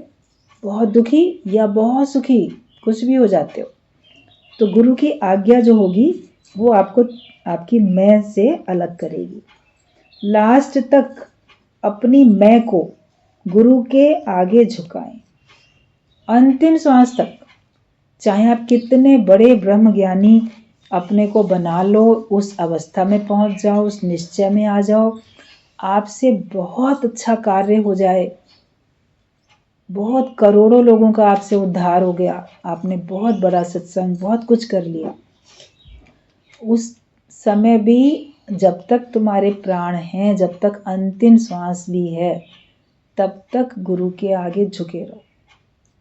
A: बहुत दुखी या बहुत सुखी कुछ भी हो जाते हो। तो गुरु की आज्ञा जो होगी वो आपको आपकी मैं से अलग करेगी। लास्ट तक अपनी मैं को गुरु के आगे झुकाएं, अंतिम श्वास तक। चाहे आप कितने बड़े ब्रह्म ज्ञानी अपने को बना लो, उस अवस्था में पहुंच जाओ, उस निश्चय में आ जाओ, आपसे बहुत अच्छा कार्य हो जाए, बहुत करोड़ों लोगों का आपसे उद्धार हो गया, आपने बहुत बड़ा सत्संग, बहुत कुछ कर लिया, उस समय भी जब तक तुम्हारे प्राण हैं, जब तक अंतिम श्वास भी है, तब तक गुरु के आगे झुके रहो।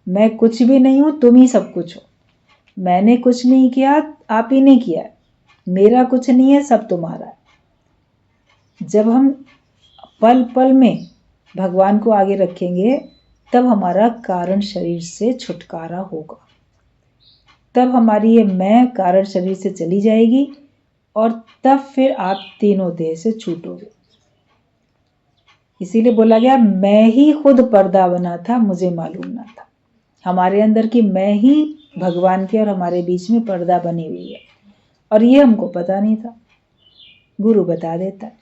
A: मैं कुछ भी नहीं हूं, तुम ही सब कुछ हो। मैंने कुछ नहीं किया, आप ही ने किया है। मेरा कुछ नहीं है, सब तुम्हारा है। जब हम पल पल में भगवान को आगे रखेंगे तब हमारा कारण शरीर से छुटकारा होगा। तब हमारी ये मैं कारण शरीर से चली जाएगी और तब फिर आप तीनों देह से छूटोगे। इसीलिए बोला गया, मैं ही खुद पर्दा बना था, मुझे मालूम ना था। हमारे अंदर की मैं ही भगवान के और हमारे बीच में पर्दा बनी हुई है, और ये हमको पता नहीं था, गुरु बता देता है।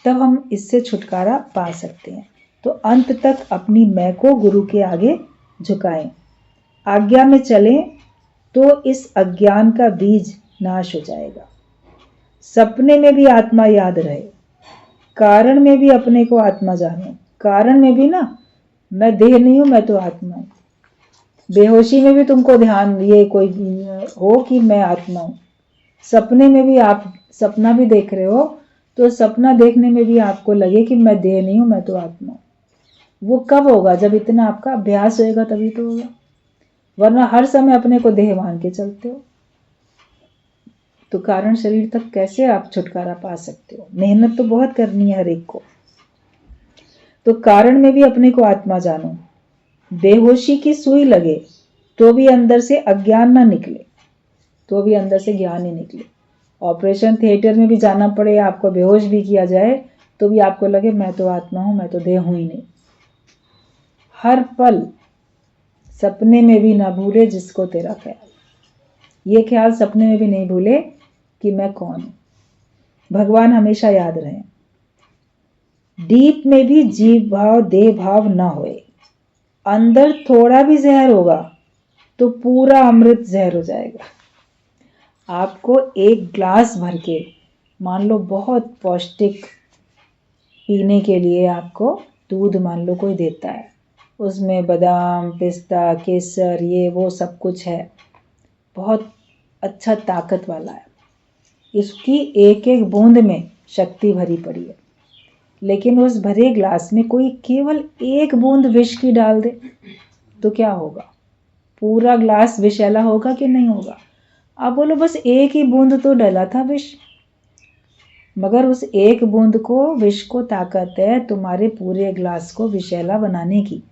A: तब हम इससे छुटकारा पा सकते हैं। तो अंत तक अपनी मैं को गुरु के आगे झुकाएं, आज्ञा में चलें, तो इस अज्ञान का बीज नाश हो जाएगा। सपने में भी आत्मा याद रहे, कारण में भी अपने को आत्मा जानो। कारण में भी ना, मैं देह नहीं हूं, मैं तो आत्मा हूं। बेहोशी में भी तुमको ध्यान ये कोई हो कि मैं आत्मा हूं। सपने में भी आप सपना भी देख रहे हो तो सपना देखने में भी आपको लगे कि मैं देह नहीं हूं, मैं तो आत्मा हूं। वो कब होगा? जब इतना आपका अभ्यास होएगा तभी तो होगा, वरना हर समय अपने को देह मान के चलते हो तो कारण शरीर तक कैसे आप छुटकारा पा सकते हो? मेहनत तो बहुत करनी है हर एक को। तो कारण में भी अपने को आत्मा जानो। बेहोशी की सुई लगे तो भी अंदर से अज्ञान ना निकले, तो भी अंदर से ज्ञान ही निकले। ऑपरेशन थिएटर में भी जाना पड़े, आपको बेहोश भी किया जाए तो भी आपको लगे मैं तो आत्मा हूं, मैं तो देह हूं ही नहीं। हर पल सपने में भी ना भूले जिसको तेरा ख्याल, ये ख्याल सपने में भी नहीं भूले कि मैं कौन हूं। भगवान हमेशा याद रहे। डीप में भी जीव भाव देह भाव ना होए। अंदर थोड़ा भी जहर होगा तो पूरा अमृत जहर हो जाएगा। आपको एक ग्लास भर के, मान लो बहुत पौष्टिक पीने के लिए आपको दूध मान लो कोई देता है, उसमें बादाम पिस्ता केसर ये वो सब कुछ है, बहुत अच्छा ताकत वाला है, इसकी एक एक बूंद में शक्ति भरी पड़ी है। लेकिन उस भरे ग्लास में कोई केवल एक बूंद विष की डाल दे तो क्या होगा? पूरा ग्लास विषैला होगा कि नहीं होगा? आप बोलो बस एक ही बूंद तो डला था विष, मगर उस एक बूंद को विष को ताकत है तुम्हारे पूरे ग्लास को विषैला बनाने की।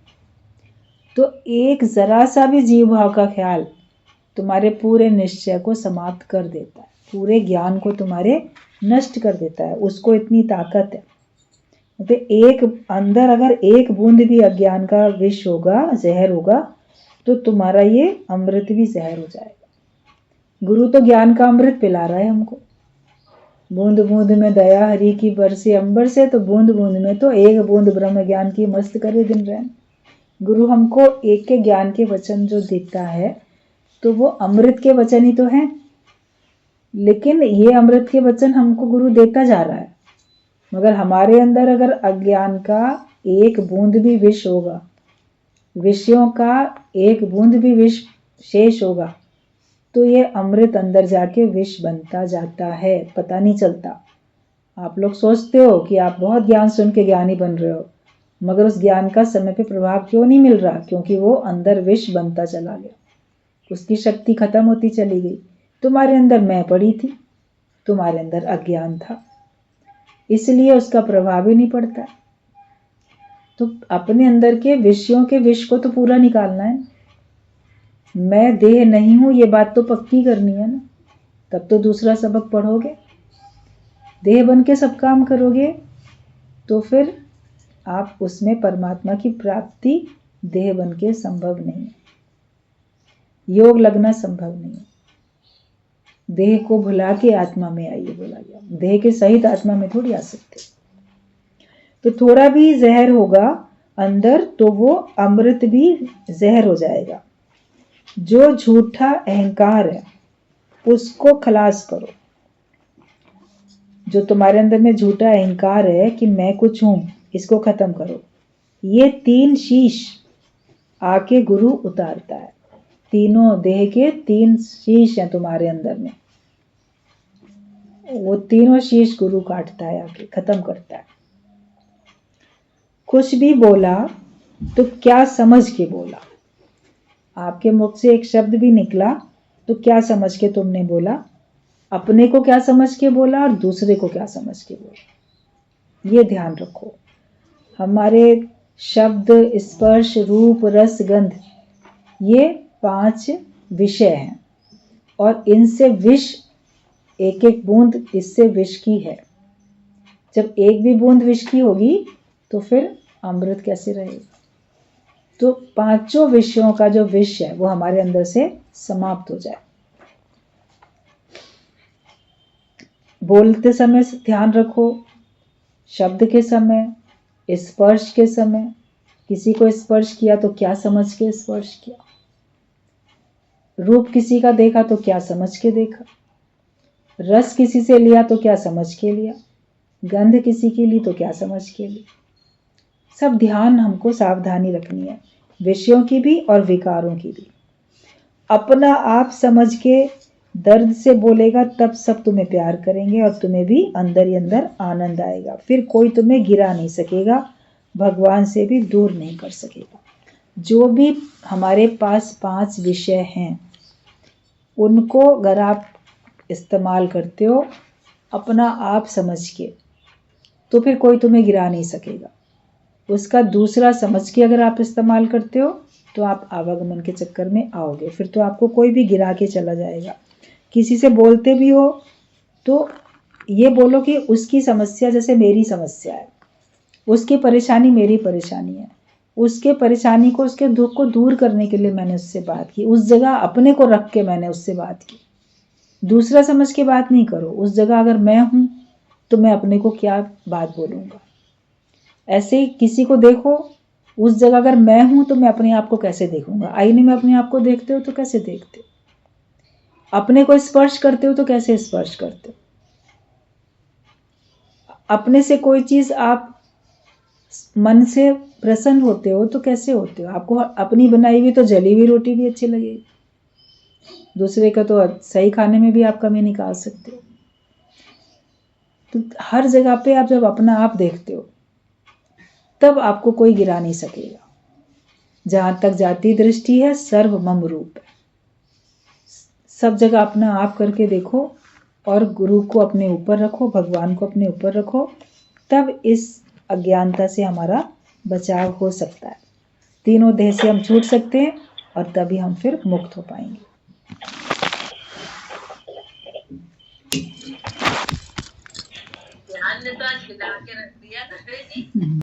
A: तो एक जरा सा भी जीव भाव का ख्याल तुम्हारे पूरे निश्चय को समाप्त कर देता है, पूरे ज्ञान को तुम्हारे नष्ट कर देता है। उसको इतनी ताकत है। तो एक अंदर अगर एक बूंद भी अज्ञान का विष होगा, जहर होगा, तो तुम्हारा ये अमृत भी जहर हो जाएगा। गुरु तो ज्ञान का अमृत पिला रहा है हमको। बूंद बूंद में दया हरि की बरसे अंबर से, तो बूंद बूंद में तो एक बूंद ब्रह्म ज्ञान की मस्त करे दिन रहन। गुरु हमको एक के ज्ञान के वचन जो देता है तो वो अमृत के वचन ही तो हैं। लेकिन ये अमृत के वचन हमको गुरु देता जा रहा है, मगर हमारे अंदर अगर अज्ञान का एक बूंद भी विष होगा, विषयों का एक बूंद भी विष शेष होगा, तो ये अमृत अंदर जाके विष बनता जाता है, पता नहीं चलता। आप लोग सोचते हो कि आप बहुत ज्ञान सुन के ज्ञानी बन रहे हो, मगर उस ज्ञान का समय पे प्रभाव क्यों नहीं मिल रहा? क्योंकि वो अंदर विष बनता चला गया, उसकी शक्ति खत्म होती चली गई। तुम्हारे अंदर मैं पड़ी थी, तुम्हारे अंदर अज्ञान था, इसलिए उसका प्रभाव ही नहीं पड़ता। तो अपने अंदर के विषयों के विष को तो पूरा निकालना है। मैं देह नहीं हूं, ये बात तो पक्की करनी है ना, तब तो दूसरा सबक पढ़ोगे। देह बन के सब काम करोगे तो फिर आप उसमें परमात्मा की प्राप्ति देह बन के संभव नहीं है, योग लगना संभव नहीं है। देह को भुला के आत्मा में आइए बोला गया, देह के सहित आत्मा में थोड़ी आ सकते। तो थोड़ा भी जहर होगा अंदर तो वो अमृत भी जहर हो जाएगा। जो झूठा अहंकार है उसको खलास करो। जो तुम्हारे अंदर में झूठा अहंकार है कि मैं कुछ हूं, इसको खत्म करो। ये 3 शीश आके गुरु उतारता है। तीनों देह के 3 शीश हैं तुम्हारे अंदर में, वो तीनों शीश गुरु काटता है, आके खत्म करता है। कुछ भी बोला तो क्या समझ के बोला? आपके मुख से एक शब्द भी निकला तो क्या समझ के तुमने बोला? अपने को क्या समझ के बोला और दूसरे को क्या समझ के बोला? ये ध्यान रखो। हमारे शब्द, स्पर्श, रूप, रस, गंध, ये 5 विषय हैं और इनसे विष, एक एक बूंद इससे विष की है। जब एक भी बूंद विष की होगी तो फिर अमृत कैसे रहेगा? तो 5 विषयों का जो विष है वो हमारे अंदर से समाप्त हो जाए। बोलते समय ध्यान रखो, शब्द के समय, स्पर्श के समय, किसी को स्पर्श किया तो क्या समझ के स्पर्श किया, रूप किसी का देखा तो क्या समझ के देखा, रस किसी से लिया तो क्या समझ के लिया, गंध किसी की ली तो क्या समझ के ली। सब ध्यान हमको सावधानी रखनी है, विषयों की भी और विकारों की भी। अपना आप समझ के दर्द से बोलेगा तब सब तुम्हें प्यार करेंगे और तुम्हें भी अंदर ही अंदर आनंद आएगा। फिर कोई तुम्हें गिरा नहीं सकेगा, भगवान से भी दूर नहीं कर सकेगा। जो भी हमारे पास 5 विषय हैं उनको अगर आप इस्तेमाल करते हो अपना आप समझ के, तो फिर कोई तुम्हें गिरा नहीं सकेगा। उसका दूसरा समझ के अगर आप इस्तेमाल करते हो तो आप आवागमन के चक्कर में आओगे, फिर तो आपको कोई भी गिरा के चला जाएगा। किसी से बोलते भी हो तो ये बोलो कि उसकी समस्या जैसे मेरी समस्या है, उसकी परेशानी मेरी परेशानी है, उसके परेशानी को, उसके दुख को दूर करने के लिए मैंने उससे बात की। उस जगह अपने को रख के मैंने उससे बात की, दूसरा समझ के बात नहीं करो। उस जगह अगर मैं हूं तो मैं अपने को क्या बात बोलूँगा। ऐसे ही किसी को देखो, उस जगह अगर मैं हूं तो मैं अपने आप को कैसे देखूंगा। आईने में अपने आप को देखते हो तो कैसे देखते हो, अपने को स्पर्श करते हो तो कैसे स्पर्श करते हो, अपने से कोई चीज आप मन से प्रसन्न होते हो तो कैसे होते हो। आपको अपनी बनाई हुई तो जली हुई रोटी भी अच्छी लगेगी, दूसरे का तो सही खाने में भी आप कमी निकाल सकते हो। तो हर जगह पे आप जब अपना आप देखते हो तब आपको कोई गिरा नहीं सकेगा। जहां तक जाती दृष्टि है सर्व मम रूप है। सब जगह अपना आप करके देखो, और गुरु को अपने ऊपर रखो, भगवान को अपने ऊपर रखो, तब इस अज्ञानता से हमारा बचाव हो सकता है। तीनों देह से हम छूट सकते हैं और तभी हम फिर मुक्त हो पाएंगे। ध्यान ने तो आज हिला के रख दिया।